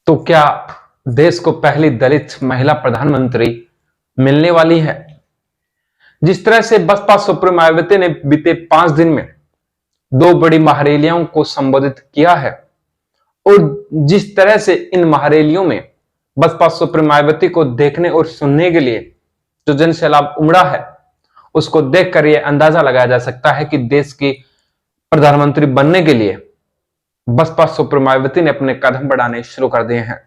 तो क्या देश को पहली दलित महिला प्रधानमंत्री मिलने वाली है? जिस तरह से बसपा सुप्रीमो मायावती ने बीते 5 दिन में 2 बड़ी महारैलियों को संबोधित किया है और जिस तरह से इन महारैलियों में बसपा सुप्रीमो मायावती को देखने और सुनने के लिए जो जन सैलाब उमड़ा है, उसको देखकर यह अंदाजा लगाया जा सकता है कि देश की प्रधानमंत्री बनने के लिए बसपा सुप्रीमो मायावती ने अपने कदम बढ़ाने शुरू कर दिए हैं।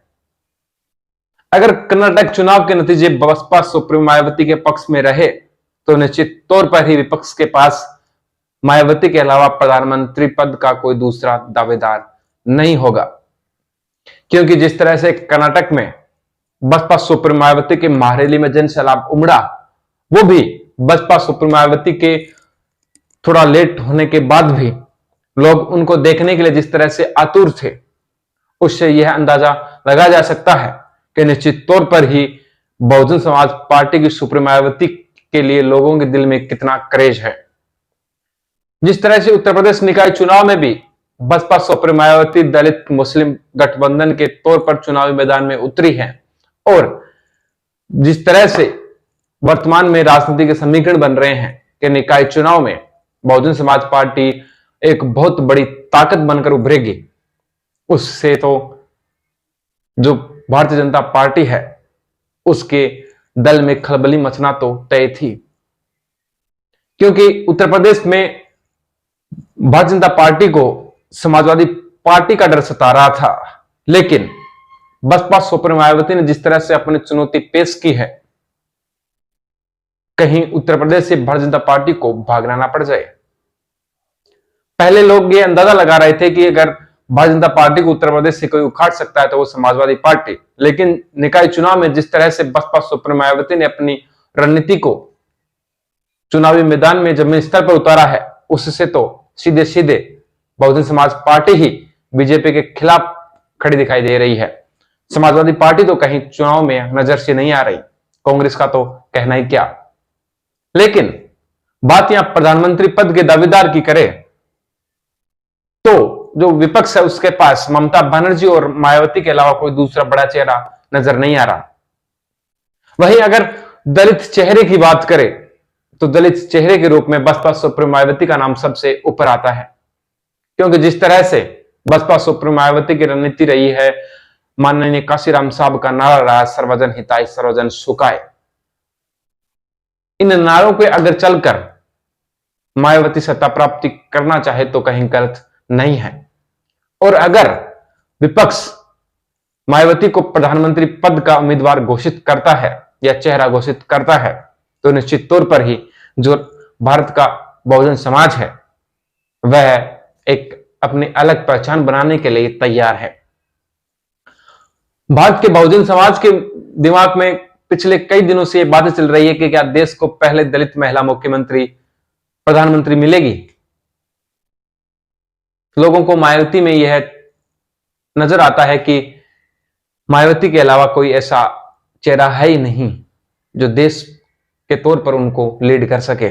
अगर कर्नाटक चुनाव के नतीजे बसपा सुप्रीमो मायावती के पक्ष में रहे तो निश्चित तौर पर ही विपक्ष के पास मायावती के अलावा प्रधानमंत्री पद का कोई दूसरा दावेदार नहीं होगा, क्योंकि जिस तरह से कर्नाटक में बसपा सुप्रीमो मायावती के महारैली में जन सैलाब उमड़ा, वो भी बसपा सुप्रीमो मायावती के थोड़ा लेट होने के बाद भी लोग उनको देखने के लिए जिस तरह से आतुर थे, उससे यह अंदाजा लगाया जा सकता है कि निश्चित तौर पर ही बहुजन समाज पार्टी की सुप्रीमो मायावती के लिए लोगों के दिल में कितना क्रेज है। जिस तरह से उत्तर प्रदेश निकाय चुनाव में भी बसपा सुप्रीमो मायावती दलित मुस्लिम गठबंधन के तौर पर चुनावी मैदान में उतरी है और जिस तरह से वर्तमान में राजनीति के समीकरण बन रहे हैं कि निकाय चुनाव में बहुजन समाज पार्टी एक बहुत बड़ी ताकत बनकर उभरेगी, उससे तो जो भारतीय जनता पार्टी है उसके दल में खलबली मचना तो तय थी, क्योंकि उत्तर प्रदेश में भारतीय जनता पार्टी को समाजवादी पार्टी का डर सता रहा था। लेकिन बसपा सुप्रीमो मायावती ने जिस तरह से अपनी चुनौती पेश की है, कहीं उत्तर प्रदेश से भारतीय जनता पार्टी को भागना ना पड़ जाए। पहले लोग ये अंदाजा लगा रहे थे कि अगर भारतीय जनता पार्टी को उत्तर प्रदेश से कोई उखाड़ सकता है तो वो समाजवादी पार्टी, लेकिन निकाय चुनाव में जिस तरह से बसपा सुप्रीमो मायावती ने अपनी रणनीति को चुनावी मैदान में जमीन स्तर पर उतारा है, उससे तो सीधे सीधे बहुजन समाज पार्टी ही बीजेपी के खिलाफ खड़ी दिखाई दे रही है। समाजवादी पार्टी तो कहीं चुनाव में नजर से नहीं आ रही, कांग्रेस का तो कहना ही क्या। लेकिन बात यहां प्रधानमंत्री पद के दावेदार की करें तो जो विपक्ष है उसके पास ममता बनर्जी और मायावती के अलावा कोई दूसरा बड़ा चेहरा नजर नहीं आ रहा। वहीं अगर दलित चेहरे की बात करें तो दलित चेहरे के रूप में बसपा सुप्रीमो मायावती का नाम सबसे ऊपर आता है, क्योंकि जिस तरह से बसपा सुप्रीमो मायावती की रणनीति रही है, माननीय काशीराम साहब का नारा रहा सर्वजन हिताय सर्वजन सुखाय। इन नारों पे अगर चलकर मायावती सत्ता प्राप्ति करना चाहे तो कहीं गलत नहीं है। और अगर विपक्ष मायावती को प्रधानमंत्री पद का उम्मीदवार घोषित करता है या चेहरा घोषित करता है तो निश्चित तौर पर ही जो भारत का बहुजन समाज है वह एक अपनी अलग पहचान बनाने के लिए तैयार है। भारत के बहुजन समाज के दिमाग में पिछले कई दिनों से यह बातें चल रही है कि क्या देश को पहले दलित महिला मुख्यमंत्री प्रधानमंत्री मिलेगी। लोगों को मायावती में यह नजर आता है कि मायावती के अलावा कोई ऐसा चेहरा है ही नहीं जो देश के तौर पर उनको लीड कर सके।